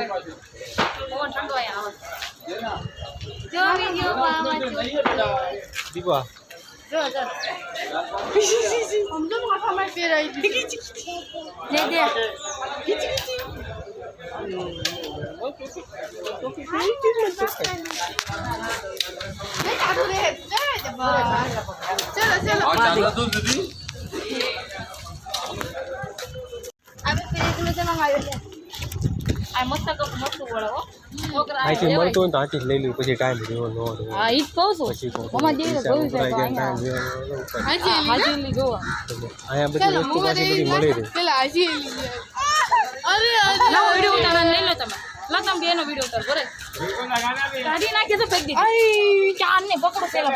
પવન ઠંડો આયા જો વિડિયો માં દીવા જો हम तो माथा में पे रही थी दे दे चलो चलो ज्यादा दूध दीदी अबे फिर एक किलो चला मारो आ मस्त को मस्त बोला हो छोकरा આથી મળતો હોય તો આથી લઈ લ્યું પછી ટાઈમ રહ્યો નો હા ઈ કહું છું પછી મમ્મા દેવી તો જોઈ જાય હાજી લી જોવા આયા બધી વસ્તુ પાછી બધી મળી રહે પેલા હાજી અરે લો વિડિયો ઉતારવા લઈ લો તમે લો તમે બેનો વિડિયો ઉતાર બરે કાઢી નાખે તો ફેંક દીધી આઈ ચાર ને પકડો પેલા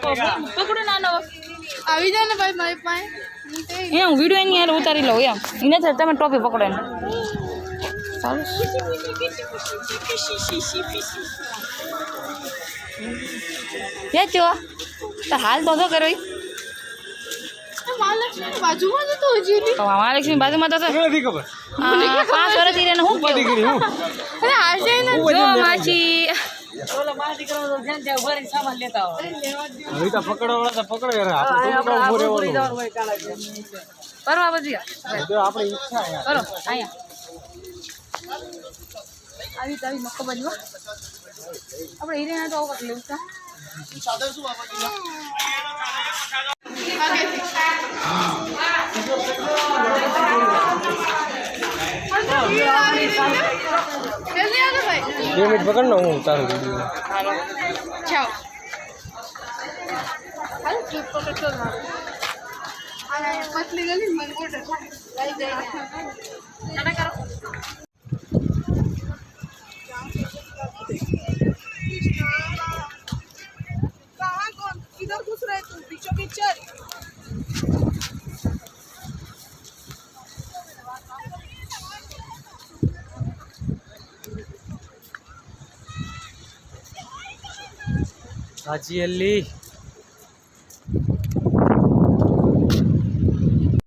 પકડો નાનો આવી જાય ને ભાઈ મારી પાસે એ હું વિડિયો એની હાલ ઉતારી લઉં એમ ઇને તમે ટોપી પકડો ને સારું ये चो तो हाल तो करो महालक्ष्मी बाजू में तो जी तो महालक्ष्मी बाजू में तो નથી ખબર 5 વર્ષ થી ને હું દીકરી હું अरे आजे ना जो माची ઓલા મારા દીકરાઓ તો જેન ત્યાં ભરીને સામાન લેતા હોય હવે તો પકડવાળા તો પકડે યાર આપણે તો ઉભો રહેવાનું હોય કાળા જેમ परवा बजिया તો આપણી ઈચ્છા યાર करो आया આવી તાવી મક્કો બજવા આપણે હીરે ના તો આવું કર લેવું તા સાદર શું આપા આગે जल्दी आ जाओ भाई 2 મિનિટ પકડ લો હું ઉતારું વિડિયો जाओ हाल क्लिप पकड़ कर मारो आना पतली गली मन कोट गाड़ी जाए ना करो कहां कौन किधर घुस रहे तुम पीछे पीछे હાજી અલી